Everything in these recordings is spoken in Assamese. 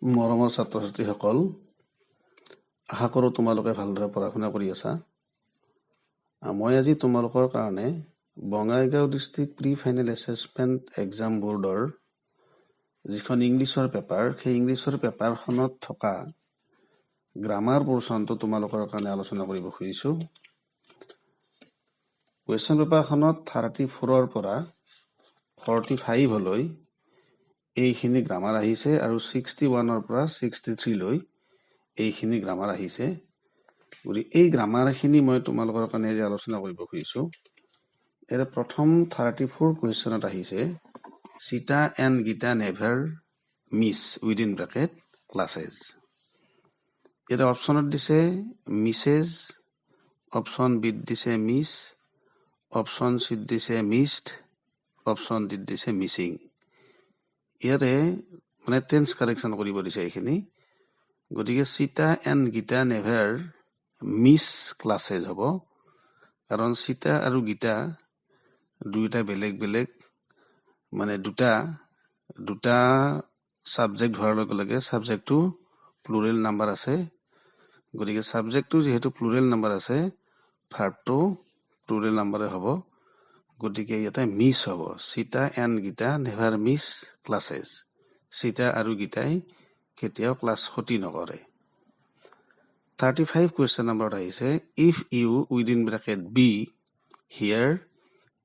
মৰমৰ ছাত্ৰ-ছাত্ৰীসকল, আশা কৰোঁ তোমালোকে ভালদৰে পঢ়া শুনা কৰি আছা। মই আজি তোমালোকৰ কাৰণে Bongaigaon district pre final assessment exam বৰ্ডৰ যিখন ইংলিছৰ পেপাৰ, সেই ইংলিছৰ পেপাৰখনত থকা গ্ৰামাৰ পোৰ্চনটো তোমালোকৰ কাৰণে আলোচনা কৰিব খুজিছোঁ। কুৱেশ্যন পেপাৰখনত 34ৰ পৰা 45লৈ এইখিনি গ্ৰামাৰ আহিছে আৰু 61ৰ পৰা 63 লৈ এইখিনি গ্ৰামাৰ আহিছে। গতিকে এই গ্ৰামাৰখিনি মই তোমালোকৰ কাৰণে আজি আলোচনা কৰিব খুজিছোঁ। ইয়াৰে প্ৰথম 34 কুৱেশ্যনত আহিছে Sita and Gita never miss within bracket classes. ইয়াতে অপশ্যনত দিছে মিছেজ, অপশ্যন বিত দিছে মিছ, অপশ্যন চিত দিছে মিছড, অপশ্যন ডিত দিছে মিছিং। ইয়াতে মানে টেন্স কাৰেকশ্যন কৰিব দিছে এইখিনি। গতিকে Sita and Gita never miss classes হ'ব, কাৰণ সীতা আৰু গীতা দুয়োটা বেলেগ বেলেগ, মানে দুটা ছাবজেক্ট হোৱাৰ লগে লগে ছাবজেক্টটো প্লুৰেল নাম্বাৰ আছে। গতিকে ছাবজেক্টটো যিহেতু প্লুৰেল নাম্বাৰ আছে, ভাৰ্বটো প্লুৰেল নাম্বাৰে হ'ব। গতিকে ইয়াতে মিছ হ'ব। Sita and Gita never miss classes. Sita আৰু গীতাই কেতিয়াও ক্লাছ ক্ষতি নকৰে। 35 কুৱেশ্যন নম্বৰত আহিছে if you within bracket be here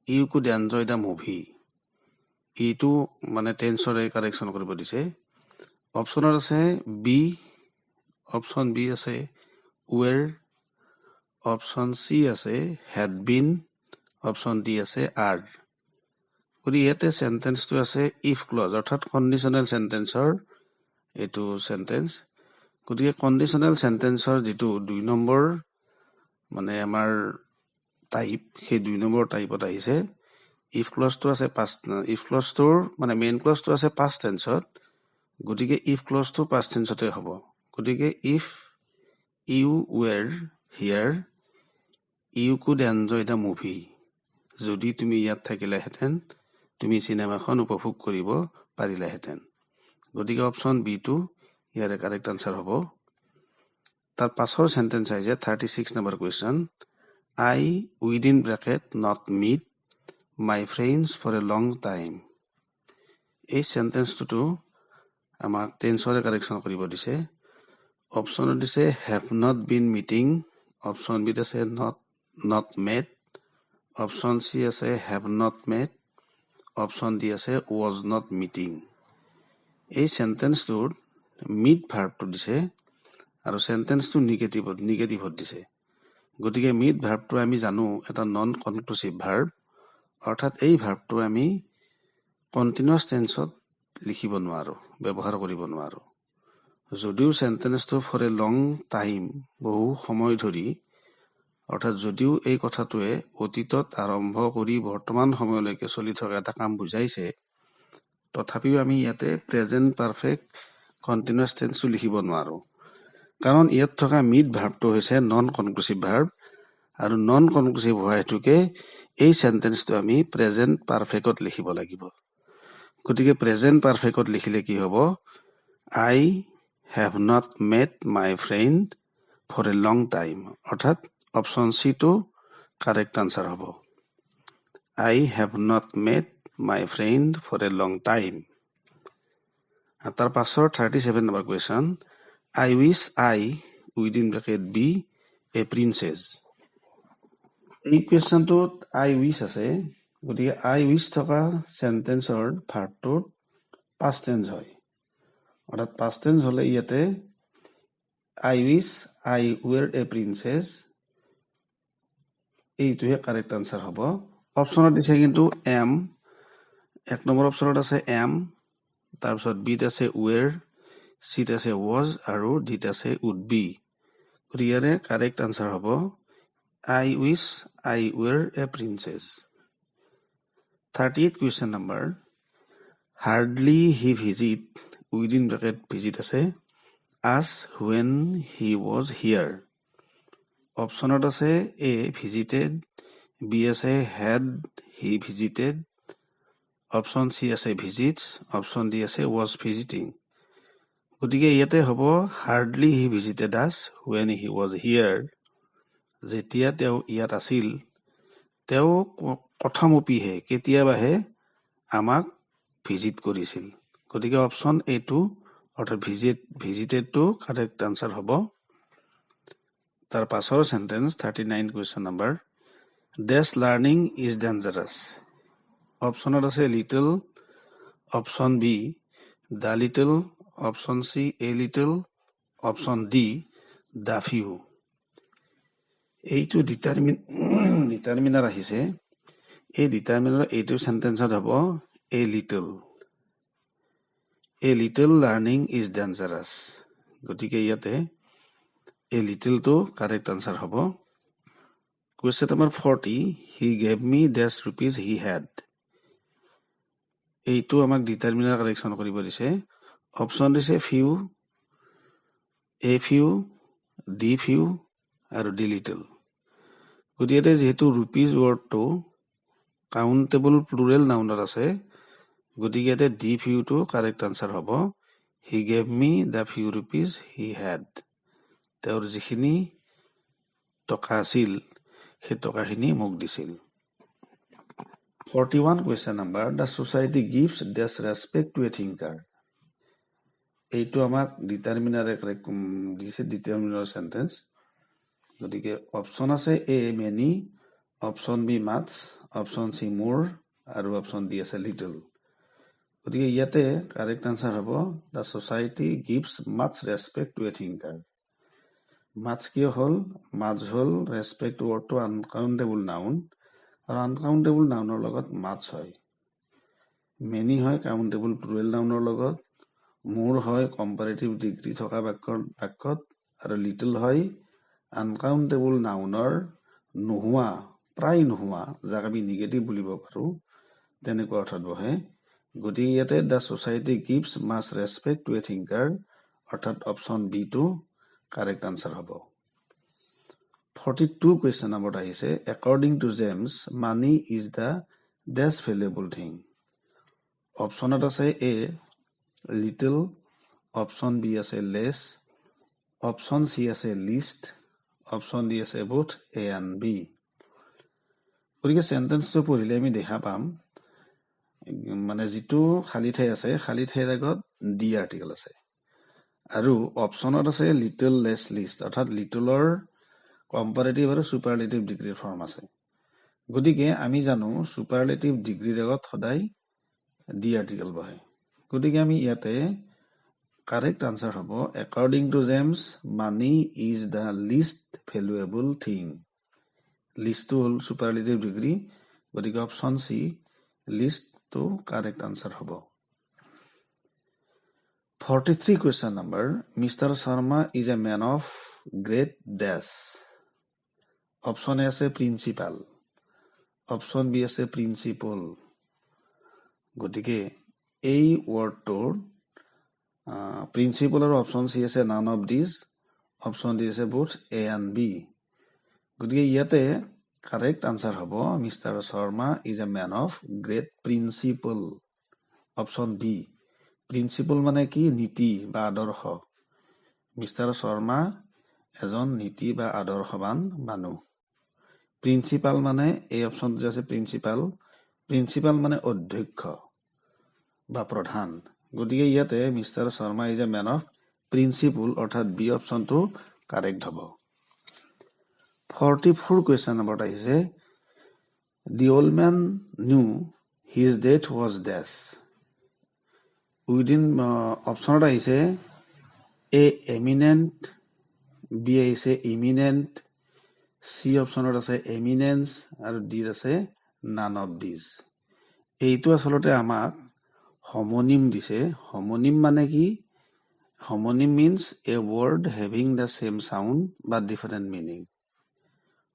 you could enjoy the movie. এইটো মানে টেন্সৰে কাৰেকশ্যন কৰিব দিছে। অপশ্যনত আছে বি, অপশ্যন বি আছে ৱেৰ, অপশ্যন চি আছে হেড বিন, অপশ্যন ডি আছে আৰ। গতিকে ইয়াতে চেণ্টেন্সটো আছে ইফ ক্লজ, অৰ্থাৎ কণ্ডিশ্যনেল চেণ্টেন্সৰ এইটো চেণ্টেন্স। গতিকে কণ্ডিশ্যনেল চেণ্টেন্সৰ যিটো 2 নম্বৰ মানে আমাৰ টাইপ, সেই 2 নম্বৰ টাইপত আহিছে। ইফ ক্লজটো আছে ইফ ক্লজটোৰ মানে মেইন ক্লজটো আছে পাষ্ট টেন্সত। গতিকে ইফ ক্লজটো পাষ্ট টেন্সতে হ'ব। গতিকে if you were here you could enjoy the movie. যদি তুমি ইয়াত থাকিলাহেঁতেন তুমি চিনেমাখন উপভোগ কৰিব পাৰিলাহেঁতেন। গতিকে অপশ্যন বিটো ইয়াৰে কাৰেক্ট আনচাৰ হ'ব। তাৰ পাছৰ চেণ্টেন্স আহিছে 36 নম্বৰ question I within bracket not meet my friends for a long time. এই চেণ্টেন্সটোতো আমাক টেন্সৰে কাৰেকশ্যন কৰিব দিছে। অপশ্যনত দিছে have not been meeting, option বিত আছে নট মেট, অপশ্যন চি আছে have not met, option D আছে ৱাজ নট মিটিং। এই চেণ্টেন্সটোত মিট ভাৰ্বটো দিছে আৰু চেণ্টেন্সটো নিগেটিভত দিছে। গতিকে মিট ভাৰ্বটো আমি জানো এটা নন কনক্লুচিভ ভাৰ্ব, অৰ্থাৎ এই ভাৰ্বটো আমি কণ্টিনিউৱাছ টেন্সত লিখিব নোৱাৰোঁ, ব্যৱহাৰ কৰিব নোৱাৰোঁ। যদিও চেণ্টেন্সটো ফৰ এ লং টাইম, বহু সময় ধৰি, অৰ্থাৎ যদিও এই কথাটোৱে অতীতত আৰম্ভ কৰি বৰ্তমান সময়লৈকে চলি থকা এটা কাম বুজাইছে, তথাপিও আমি ইয়াতে প্ৰেজেণ্ট পাৰফেক্ট কণ্টিনিউৱাছ টেন্সটো লিখিব নোৱাৰোঁ। কাৰণ ইয়াত থকা মিট ভাৰ্বটো হৈছে নন কনক্লুচিভ ভাৰ্ব, আৰু নন কনক্লুচিভ হোৱা হেতুকে এই চেণ্টেন্সটো আমি প্ৰেজেণ্ট পাৰফেক্টত লিখিব লাগিব। গতিকে প্ৰেজেণ্ট পাৰফেক্টত লিখিলে কি হ'ব? I have not met my friend for a long time, অৰ্থাৎ অপশ্যন চিটো কাৰেক্ট আনচাৰ হ'ব। I have not met my friend for a long time. তাৰ পাছৰ 37 number question I wish I within bracket be a princess. এই কুৱেশ্যনটোত আই উইচ আছে। গতিকে আই উইচ থকা চেণ্টেন্সৰ ভাৰ্বটোত পাষ্ট টেন্স হয়, অৰ্থাৎ পাষ্ট টেন্স হ'লে ইয়াতে I wish I were a princess, এইটোহে কাৰেক্ট আনচাৰ হ'ব। অপশ্যনত দিছে কিন্তু এম, 1 নম্বৰ অপশ্যনত আছে এম, তাৰপিছত বিত আছে ৱেৰ, চিত আছে ৱাজ আৰু ডিত আছে উড বি। গতিকে ইয়াৰে কাৰেক্ট আনচাৰ হ'ব I wish I were a princess. 38 question number hardly he visit within bracket visit আছে as when he was here. অপশ্যনত আছে এ ভিজিটেড, বি আছে had he visited, option C আছে ভিজিটছ, অপশ্যন ডি আছে ৱাজ ভিজিটিং। গতিকে ইয়াতে হ'ব hardly he visited as when he was here, যেতিয়া তেওঁ ইয়াত আছিল তেওঁ কথমপিহে কেতিয়াবাহে আমাক ভিজিট কৰিছিল। গতিকে অপশ্যন এটো অৰ্থাৎ ভিজিটেডটো কাৰেক্ট আনচাৰ হ'ব। তাৰ পাছৰ sentence 39 question number, dash learning is dangerous. অপশ্যনত আছে little, option B the little, option C a little, option D the few. এইটো ডিটাৰমিনাৰ আহিছে, এই ডিটাৰমিনাৰ এইটো সেন্টেন্সত হ'ব a little. A little learning is dangerous. গতিকে ইয়াতে এ লিটলটো কাৰেক্ট আনচাৰ হ'ব। Question number 40, he gave me dash rupees he had. এইটো আমাক ডিটাৰমিনাৰ কাৰেকশ্যন কৰিব দিছে। অপশ্যন দিছে few, a few, D few আৰু ডি লিটল। গতিকে যিহেতু ৰুপিজ ৱৰ্ডটো কাউণ্টেবল প্লুৰেল নাউনত আছে, গতিকে ইয়াতে ডি ফিউটো কাৰেক্ট আনচাৰ হ'ব। He gave me the few rupees he had. তেওঁৰ যিখিনি টকা আছিল সেই টকাখিনি মোক দিছিল। 41 question number, the society gives dash respect to a thinker. এইটো আমাক ডিটাৰমিনাৰে দিছে, ডিটাৰমিনাৰ সেন্টেন্স। গতিকে অপশ্যন আছে a many, option B much, option C more আৰু অপশ্যন ডি আছে লিটল। গতিকে ইয়াতে কাৰেক্ট আনচাৰ হ'ব the society gives much respect to a thinker. Much কিয় হ'ল? মাছ হ'ল ৰেচপেক্ট ৱৰ্ডটো আনকাউণ্টেবল নাউন, আৰু আনকাউণ্টেবল নাউনৰ লগত মাছ হয়। মেনি হয় কাউণ্টেবল প্লুৰেল নাউনৰ লগত, মোৰ হয় কম্পাৰেটিভ ডিগ্ৰী থকা বাক্যত, আৰু লিটল হয় আনকাউণ্টেবল নাউনৰ নোহোৱা, প্ৰায় নোহোৱা, যাক আমি নিগেটিভ বুলিব পাৰোঁ, তেনেকুৱা অৰ্থত বহে। গতিকে ইয়াতে the society gives much respect to a thinker, অৰ্থাৎ অপশ্যন বিটো কাৰেক্ট আনচাৰ হ'ব। 42 কুৱেশ্যন নম্বৰত আহিছে, according to James money is the dash valuable thing. অপশ্যনত আছে এ লিটল, অপশ্যন বি আছে লেছ, অপশ্যন চি আছে লিষ্ট, অপশ্যন ডি আছে বোথ এ এণ্ড বি। গতিকে চেণ্টেন্সটো পঢ়িলে আমি দেখা পাম, মানে যিটো খালী ঠাই আছে, খালী ঠাইৰ আগত ডি আৰ্টিকেল আছে, আৰু অপশ্যনত আছে লিটল, লেছ, লিষ্ট, অৰ্থাৎ লিটলৰ কম্পাৰেটিভ আৰু ছুপাৰলেটিভ ডিগ্ৰীৰ ফৰ্ম আছে। গতিকে আমি জানো ছুপাৰলেটিভ ডিগ্ৰীৰ আগত সদায় ডি আৰ্টিকেল বহে। গতিকে আমি ইয়াতে কাৰেক্ট আনচাৰ হ'ব according to James money is the least valuable thing. লিষ্টটো হ'ল ছুপাৰলেটিভ ডিগ্ৰী, গতিকে অপশ্যন চি লিষ্টটো কাৰেক্ট আনচাৰ হ'ব। 43 question number, mister Sharma is a man of great dash. Option A আছে প্ৰিন্সিপাল, অপশ্যন বি আছে প্ৰিন্সিপল। গতিকে এই ৱৰ্ডটোৰ প্ৰিন্সিপল আৰু অপশ্যন চি আছে none of these, option D আছে বোথ এ এণ্ড বি। গতিকে ইয়াতে কাৰেক্ট আনচাৰ হ'ব mister Sharma is a man of great principle, option B. Principle মানে কি? নীতি বা আদৰ্শ। মিষ্টাৰ শৰ্মা এজন নীতি বা আদৰ্শৱান মানুহ। প্ৰিন্সিপাল মানে এই অপশ্যনটো যে আছে প্ৰিন্সিপাল, প্ৰিন্সিপাল মানে অধ্যক্ষ বা প্ৰধান। গতিকে ইয়াতে mister Sharma is a man of principle, অৰ্থাৎ বি অপশ্যনটো কাৰেক্ট হ'ব। 44 কুৱেশ্যন নম্বৰত আহিছে, the old man knew his death was ডেছ। উইদিন অপশ্যনত আহিছে এ এমিনেণ্ট, বি আহিছে ইমিনেণ্ট, চি অপশ্যনত আছে এমিনেন্স, আৰু ডিত আছে নান অফ দিজ। এইটো আচলতে আমাক homonym দিছে। homonym মানে কি? homonym means a word having the same sound but different meaning.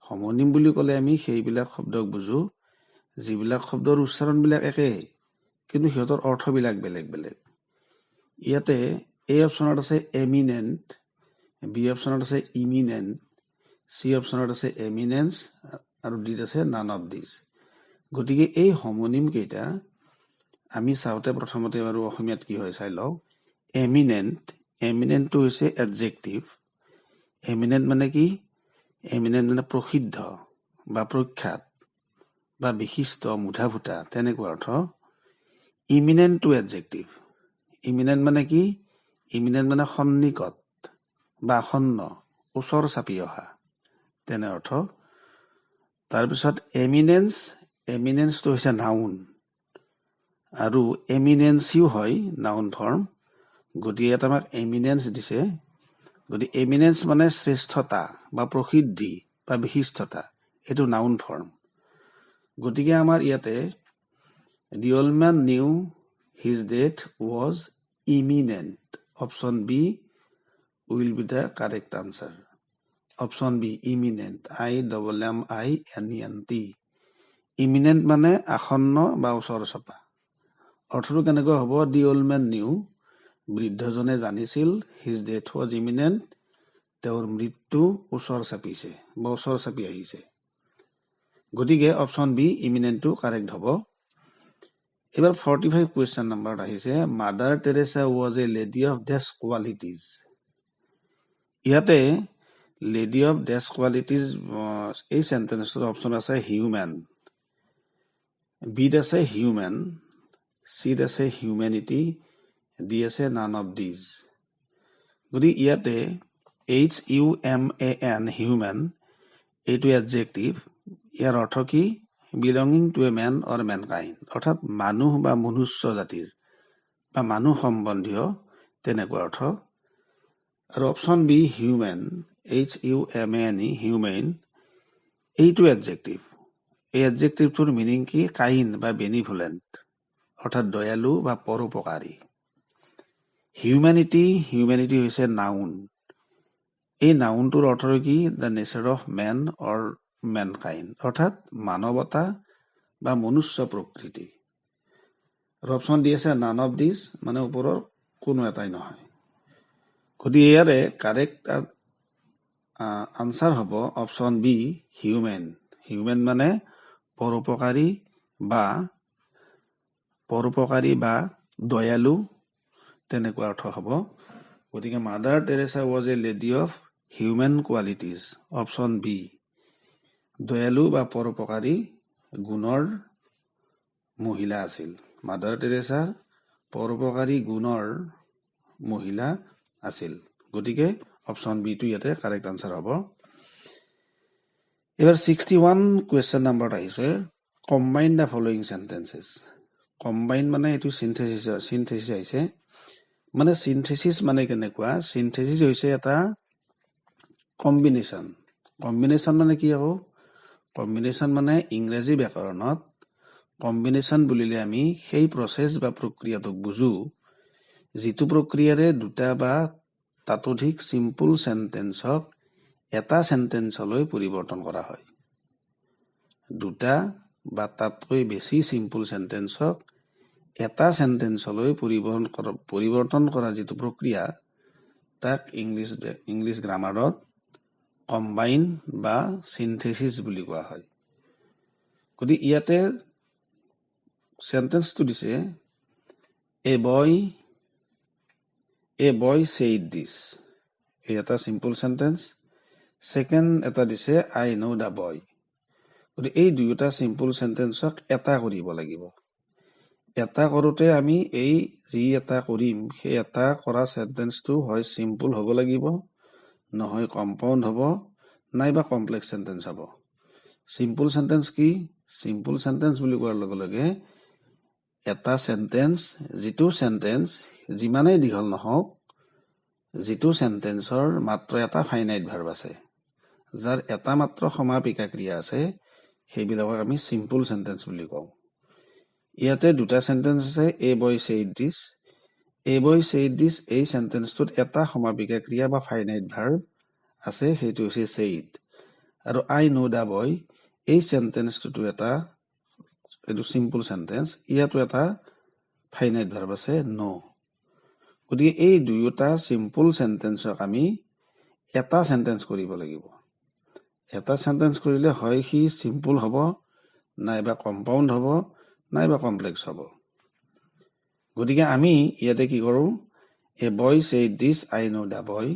homonym বুলি ক'লে আমি সেইবিলাক শব্দক বুজো যিবিলাক শব্দৰ উচ্চাৰণবিলাক একে কিন্তু সিহঁতৰ অৰ্থবিলাক বেলেগ বেলেগ। ইয়াতে এ অপশ্যনত আছে এমিনেণ্ট, বি অপশ্যনত আছে ইমিনেণ্ট, চি অপশ্যনত আছে এমিনেন্স, আৰু ডিত আছে নান অফ দিজ। গতিকে এই homonym কেইটা আমি চাওঁতে প্ৰথমতে বাৰু অসমীয়াত কি হয় চাই লওঁ। এমিনেণ্ট, এমিনেণ্টটো হৈছে এডজেক্টিভ। এমিনেণ্ট মানে কি? এমিনেণ্ট মানে প্ৰসিদ্ধ বা প্ৰখ্যাত বা বিশিষ্ট, মুঠা-ফুটা, তেনেকুৱা অৰ্থ। ইমিনেণ্টটো এডজেক্টিভ। ইমিনেণ্ট মানে কি? ইমিনেণ্ট মানে সন্নিকট বা আসন্ন, ওচৰ চাপি অহা, তেনে অৰ্থ। তাৰপিছত এমিনেন্স, এমিনেন্সটো হৈছে নাউন আৰু এমিনেন্সিও হয় নাউন ফৰ্ম। গতিকে ইয়াত আমাক এমিনেন্স দিছে। গতিকে এমিনেন্স মানে শ্ৰেষ্ঠতা বা প্ৰসিদ্ধি বা বিশিষ্টতা, এইটো নাউন ফৰ্ম। গতিকে আমাৰ ইয়াতে the old man knew his death was imminent. Option B will be the correct answer. Option B, imminent. IMMINENT. Imminent মানে আসন্ন বা ওচৰ চপা। অৰ্থটো কেনেকৈ হ'ব? The old man knew, বৃদ্ধজনে জানিছিল, his death was imminent, তেওঁৰ মৃত্যু ওচৰ চাপিছে বা ওচৰ চাপি আহিছে। গতিকে অপশ্যন বি ইমিনেণ্টটো কাৰেক্ট হ'ব। এবাৰ 45 কুৱেশ্যন নম্বৰত আহিছে, Mother Teresa was a lady of dash qualities. ইয়াতে লেডি অফ ডেছ কোৱালিটিজ, এই চেণ্টেন্সটোৰ অপশ্যন আছে হিউমেন, বিত আছে হিউমেন, চিত আছে হিউমেনিটি, ডি আছে নান অফ দিজ। গতিকে ইয়াতে HUMAN, হিউমেন, এইটো এডজেক্টিভ। ইয়াৰ অৰ্থ কি? বিলঙিং two A man or mankind, অৰ্থাৎ মানুহ বা মনুষ্য জাতিৰ বা মানুহ সম্বন্ধীয়, তেনেকুৱা অৰ্থ। আৰু option B humane, HUMANE, humane, এইটো এডজেক্টিভ। এই এডজেক্টিভটোৰ মিনিং কি? কাইণ্ড বা বেনিভলেণ্ট, অৰ্থাৎ দয়ালু বা পৰোপকাৰী। হিউমেনিটি, হিউমেনিটি হৈছে নাউন। এই নাউনটোৰ অৰ্থ কি? The nature of man or mankind, অৰ্থাৎ মানৱতা বা মনুষ্য প্ৰকৃতি। আৰু অপশ্যন দি আছে নান অফ দিছ, মানে ওপৰৰ কোনো এটাই নহয়। গতিকে ইয়াৰে কাৰেক্ট আনচাৰ হ'ব অপশ্যন বি হিউমেন। হিউমেন মানে পৰোপকাৰী বা দয়ালু, তেনেকুৱা অৰ্থ হ'ব। গতিকে Mother Teresa was a lady of humane qualities, option B, দয়ালু বা পৰোপকাৰী গুণৰ মহিলা আছিল। মাদাৰ টেৰেছা পৰোপকাৰী গুণৰ মহিলা আছিল। গতিকে অপশ্যন বিটো ইয়াতে কাৰেক্ট আনচাৰ হ'ব। এবাৰ 61 কুৱেশ্যন নম্বৰত আহিছে, combine the following sentences. Combine মানে এইটো চিনথেচিছ আহিছে। মানে চিনথেচিছ মানে কেনেকুৱা? চিনথেচিছ হৈছে এটা কম্বিনেশ্যন। কম্বিনেশ্যন মানে কি আকৌ? কম্বিনেশ্যন মানে ইংৰাজী ব্যাকৰণত কম্বিনেশ্যন বুলিলে আমি সেই প্ৰচেছ বা প্ৰক্ৰিয়াটোক বুজো যিটো প্ৰক্ৰিয়াৰে দুটা বা তাতোধিক চিম্পল চেণ্টেন্সক এটা চেণ্টেন্সলৈ পৰিৱৰ্তন কৰা হয়। দুটা বা তাতকৈ বেছি চিম্পল চেণ্টেন্সক এটা চেণ্টেন্সলৈ পৰিৱৰ্তন কৰা যিটো প্ৰক্ৰিয়া, তাক ইংলিছ গ্ৰামাৰত কম্বাইন বা চিনথেচিছ বুলি কোৱা হয়। গতিকে ইয়াতে চেণ্টেন্সটো দিছে, এ বয় said this, এই এটা চিম্পল চেণ্টেন্স। ছেকেণ্ড এটা দিছে আই নো দ্য বয়। গতিকে এই দুয়োটা চিম্পল চেণ্টেন্সক এটা কৰিব লাগিব। এটা কৰোঁতে আমি এই যি এটা কৰিম, সেই এটা কৰা চেণ্টেন্সটো হয় চিম্পল হ'ব লাগিব, নহয় কম্পাউণ্ড হ'ব, নাইবা কমপ্লেক্স চেণ্টেন্স হ'ব। চিম্পল চেণ্টেন্স কি? চিম্পল চেণ্টেন্স বুলি কোৱাৰ লগে লগে এটা চেণ্টেন্স, যিটো চেণ্টেন্স যিমানেই দীঘল নহওক, যিটো চেণ্টেন্সৰ মাত্ৰ এটা ফাইনাইট ভাৰ্ব আছে, যাৰ এটা মাত্ৰ সমাপিকা ক্ৰিয়া আছে, সেইবিলাকক আমি চিম্পল চেণ্টেন্স বুলি কওঁ। ইয়াতে দুটা চেণ্টেন্স আছে, এ বয় said this। A boy said this, এই চেণ্টেন্সটোত এটা সমাপিকা ক্ৰিয়া বা ফাইনাইট ভাৰ্ব আছে, সেইটো হৈছে said। আৰু আই নো দ্য বয়, এই চেণ্টেন্সটো এইটো চিম্পল চেণ্টেন্স, ইয়াতো এটা ফাইনাইট ভাৰ্ব আছে, নো। গতিকে এই দুয়োটা চিম্পল চেণ্টেন্সক আমি এটা চেণ্টেন্স কৰিব লাগিব। এটা চেণ্টেন্স কৰিলে হয় সি চিম্পল হ'ব, নাইবা কম্পাউণ্ড হ'ব, নাইবা কমপ্লেক্স হ'ব। গতিকে আমি ইয়াতে কি কৰোঁ? A boy said this, I know the boy.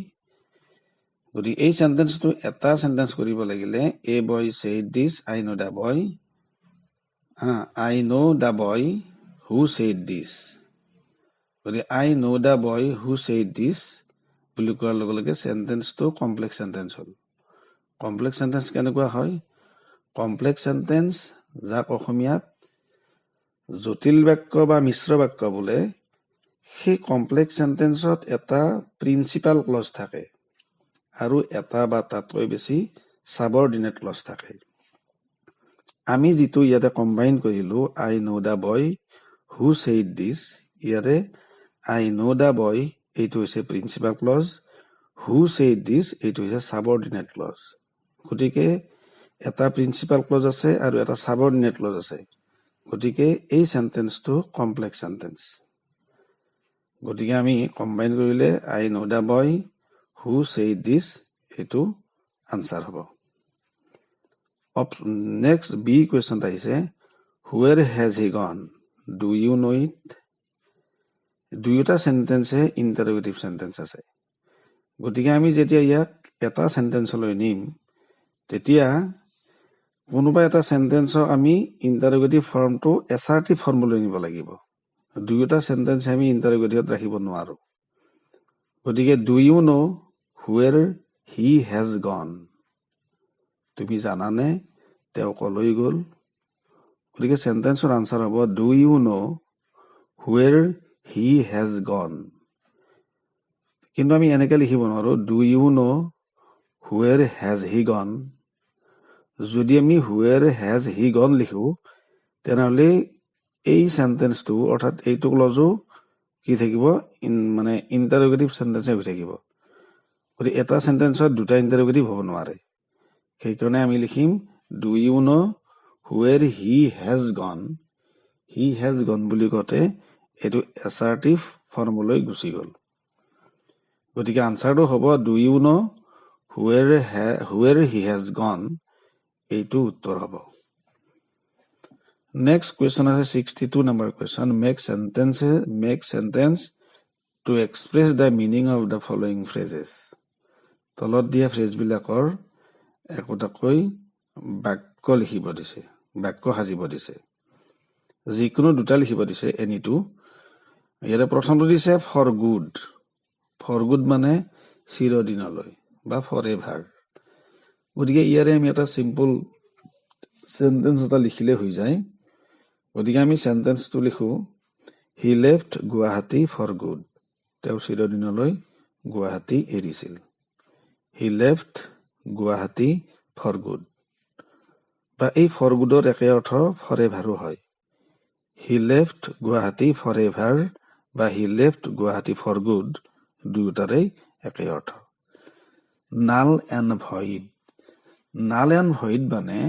গতিকে এই সেন্টেন্সটো এটা সেন্টেন্স কৰিব লাগিলে A boy said this, I know the boy. I know the boy who said this. গতিকে I know the boy who said this বুলি কোৱাৰ লগে লগে সেন্টেন্সটো কমপ্লেক্স সেন্টেন্স হ'ল। কমপ্লেক্স সেন্টেন্স কেনেকুৱা হয়? কমপ্লেক্স সেন্টেন্স যাক অসমীয়াত জটিল বাক্য বা মিশ্ৰ বাক্য বোলে, সেই কমপ্লেক্স সেন্টেন্সত এটা প্ৰিন্সিপাল ক্লজ থাকে আৰু এটা বা তাতকৈ বেছি সাবঅৰ্ডিনেট ক্লজ থাকে। আমি যিটো ইয়াতে কম্বাইন কৰিলো I know the boy who said this, ইয়াৰে I know the boy এইটো হৈছে principal clause, who said this এইটো হৈছে সাবঅৰ্ডিনেট ক্লজ। গতিকে এটা প্ৰিন্সিপাল ক্লজ আছে আৰু এটা সাবঅৰ্ডিনেট ক্লজ আছে। গতিকে এই সেন্টেন্সটো কমপ্লেক্স সেন্টেন্স। গতিকে আমি কম্বাইন কৰিলে I know the boy who said this এইটো আনসাৰ হ'ব। নেক্সট বি কুৱেশ্যন আহিছে, where has he gone? Do you know it? দুয়োটা সেন্টেন্সে ইন্টাৰোগেটিভ সেন্টেন্স আছে। গতিকে আমি যেতিয়া ইয়াক এটা সেন্টেন্সলৈ নিম, তেতিয়া কোনোবা এটা সেন্টেন্সক আমি ইন্টাৰোগেটিভ ফৰ্মটো এছাৰ্টিভ ফৰ্মলৈ নিব লাগিব। দুয়োটা সেন্টেন্স আমি ইন্টাৰোগেটিভত ৰাখিব নোৱাৰো। গতিকে do you know where he has gone? তুমি জানানে তেওঁ কলৈ গ'ল? গতিকে সেন্টেন্সৰ আনসাৰ হ'ব do you know where he has gone? কিন্তু আমি এনেকৈ লিখিব নোৱাৰো do you know where has he gone? যদি আমি where has he gone লিখো, তেনেহ'লে এই সেন্টেন্সটো অৰ্থাৎ এইটো ক্লজো কি থাকিব, মানে ইন্টাৰোগেটিভ সেন্টেন্স হৈ থাকিব। গতিকে এটা সেন্টেন্সত দুটা ইন্টাৰোগেটিভ হ'ব নোৱাৰে। সেইকাৰণে আমি লিখিম do you know where he has gone? He has gone বুলি কওঁতে এইটো এছাৰ্টিভ ফৰ্মলৈ গুচি গ'ল। গতিকে আনসাৰটো হ'ব do you know where he has gone? এইটো উত্তৰ হ'ব। নেক্সট কুৱেশ্যন আছে 62 number question, make sentence to express the meaning of the following phrases. তলত দিয়া ফ্ৰেজবিলাকৰ একোটাকৈ বাক্য লিখিব দিছে, বাক্য সাজিব দিছে। যিকোনো দুটা লিখিব দিছে, এনিটো। ইয়াৰে প্ৰথমটো দিছে ফৰ গুড। ফৰ গুড মানে চিৰদিনলৈ বা ফৰ এভাৰ। গতিকে ইয়াৰে আমি এটা চিম্পল সেন্টেন্স এটা লিখিলে হৈ যায়। গতিকে আমি সেন্টেন্সটো লিখো he left Guwahati for good. তেওঁ চিৰদিনলৈ গুৱাহাটী এৰিছিল। He left Guwahati for good. বা এই ফৰ গুডৰ একে অৰ্থ ফৰ এভাৰো হয়। He left Guwahati for ever বা he left Guwahati for good দুয়োটাৰে একে অৰ্থ। Null and void. Null and void মানে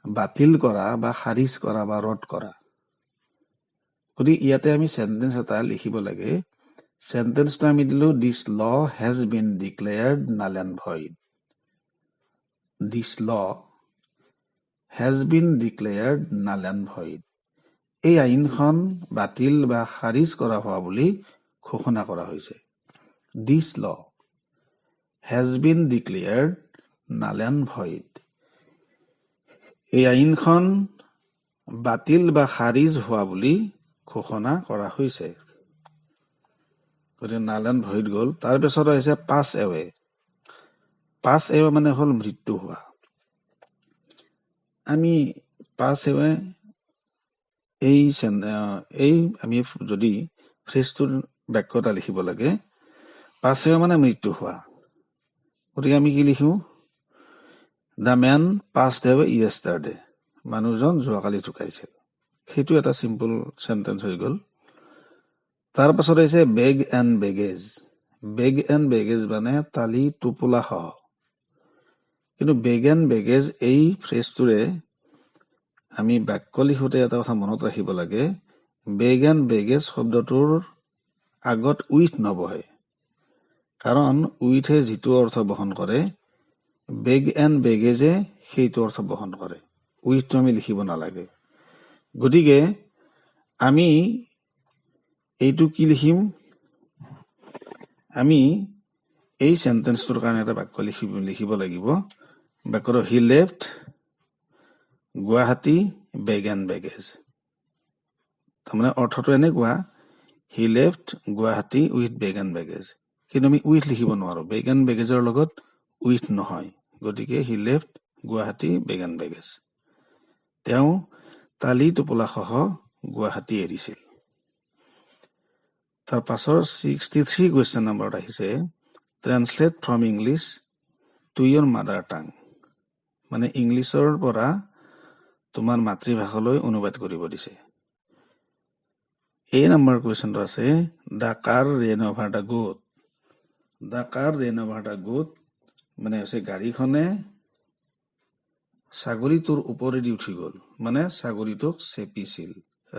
বাতিল কৰা বা খাৰিজ কৰা বা ৰদ কৰা। গতিকে ইয়াতে আমি সেন্টেন্স এটা লিখিব লাগে। সেন্টেন্সটো আমি দিলো দিছ ল হেজ বিন ডিক্লেয়াৰ্ড নাল এণ্ড ভইড। দিছ ল হেজ বিন ডিক্লেয়াৰ্ড নাল এণ্ড ভইড। এই আইনখন বাতিল বা খাৰিজ কৰা হোৱা বুলি ঘোষণা কৰা হৈছে। দিছ ল হেজ বিন ডিক্লেয়াৰ্ড নাল এণ্ড ভইড। এই আইনখন বাতিল বা খাৰিজ হোৱা বুলি ঘোষণা কৰা হৈছে। গতিকে নাল এণ্ড ভইড গ'ল। তাৰপিছত আহিছে পাছ এৱে। পাছ এৱে মানে হ'ল মৃত্যু হোৱা। আমি পাছ এৱে এই আমি যদি ফ্ৰেজটোৰ বাক্য এটা লিখিব লাগে, পাছ এৱে মানে মৃত্যু হোৱা। গতিকে আমি কি লিখো? The man passed away yesterday. মানুহজন যোৱাকালি ঢুকাইছিল। সেইটো এটা চিম্পল সেন্টেন্স হৈ গ'ল। তাৰ পাছত আহিছে bag and baggage. Bag and baggage মানে তালি টোপোলা সহ। কিন্তু বেগ এণ্ড বেগেজ এই ফ্ৰেজটোৰে আমি বাক্য লিখোতে এটা কথা মনত ৰাখিব লাগে, বেগ এণ্ড বেগেজ শব্দটোৰ আগত উইথ নবহে। কাৰণ উইথে যিটো অৰ্থ বহন কৰে, বেগ এণ্ড বেগেজে সেইটো অৰ্থ বহন কৰে। উইথটো আমি লিখিব নালাগে। গতিকে আমি এইটো কি লিখিম? আমি এই সেন্টেন্সটোৰ কাৰণে এটা বাক্য লিখিব লাগিব। বাক্যৰ হি left Guwahati bag and baggage. তাৰমানে অৰ্থটো এনেকুৱা, হি left Guwahati with bag and baggage. কিন্তু আমি উইথ লিখিব নোৱাৰো, বেগ এণ্ড বেগেজৰ লগত উইথ নহয়। গতিকে হি left Guwahati bag and baggage. তেওঁ তালি টোপোলাসহ গুৱাহাটী এৰিছিল। তাৰ পাছৰ 63 কুৱেশ্যন নম্বৰত আহিছে translate from English to your mother tongue. মানে ইংলিছৰ পৰা তোমাৰ মাতৃভাষালৈ অনুবাদ কৰিব দিছে। এই নম্বৰ কুৱেশ্যনটো আছে দ্য কাৰ ৰেন অভাৰ দ্য গোট। দ্য কাৰ ৰেন অভাৰ দ্য গোট মানে হৈছে গাড়ীখনে ছাগলীটোৰ ওপৰেদি উঠি গ'ল, মানে ছাগলীটোক চেপিছিল।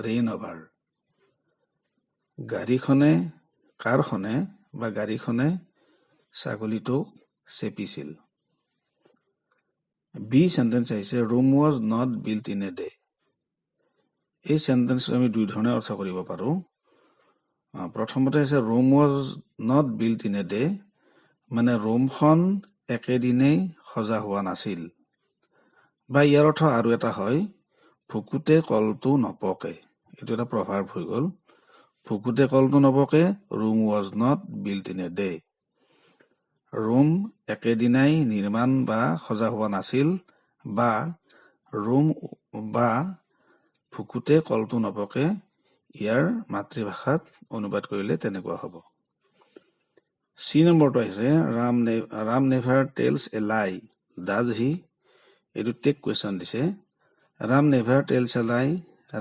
ৰেইন অভাৰ, কাৰখনে বা গাড়ীখনে ছাগলীটোক চেপিছিল। বি চেন্টেন্স আহিছে Rome was not built in a day. এই চেন্টেন্সটো আমি দুই ধৰণে অৰ্থ কৰিব পাৰো। প্ৰথমতে হৈছে Rome was not built in a day, মানে ৰোমখন একেদিনেই সজা হোৱা নাছিল। বা ইয়াৰ অৰ্থ আৰু এটা হয় ভুকুতে কলটো নপকে। এইটো এটা প্ৰভাৱ হৈ গ'ল। ভুকুতে কলটো নপকে, Rome was not built in a day. Rome একেদিনাই নিৰ্মাণ বা সজা হোৱা নাছিল, বা ৰোম বা ভুকুতে কলটো নপকে ইয়াৰ মাতৃভাষাত অনুবাদ কৰিলে তেনেকুৱা হ'ব। চি নম্বৰটো আহিছে ৰাম নেভাৰ টেলছ এ লাই ডাজ হি। এইটো টেক কুৱেশ্যন দিছে। ৰাম নেভাৰ টেলছ এ লাই,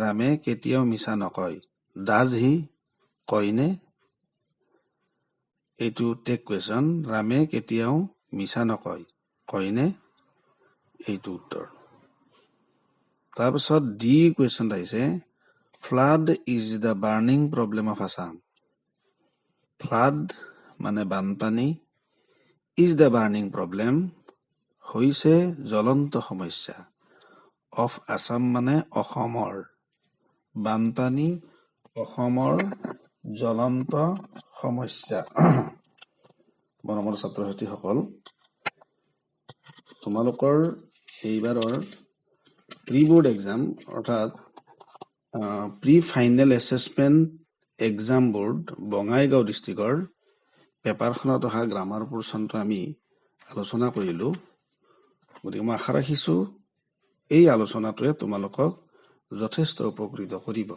ৰামে কেতিয়াও মিছা নকয়। ডাজ হি, কয়নে? এইটো টেক কুৱেশ্যন। ৰামে কেতিয়াও মিছা নকয়, কয়নে? এইটো উত্তৰ। তাৰপিছত ডি কুৱেশ্যন আহিছে flood is the burning problem of Assam. Flood মানে বানপানী, ইজ দ্য বাৰ্নিং প্ৰব্লেম হৈছে জ্বলন্ত সমস্যা, অফ আছাম মানে অসমৰ। বানপানী অসমৰ জ্বলন্ত সমস্যা। মৰমৰ ছাত্ৰ ছাত্ৰীসকল, তোমালোকৰ এইবাৰৰ প্ৰি বোৰ্ড এক্সাম অৰ্থাৎ pre final assessment exam board Bongaigaon ডিষ্ট্ৰিক্টৰ পেপাৰখনত অহা গ্ৰামাৰ পোৰ্চনটো আমি আলোচনা কৰিলোঁ। গতিকে মই আশা ৰাখিছোঁ এই আলোচনাটোৱে তোমালোকক যথেষ্ট উপকৃত কৰিব।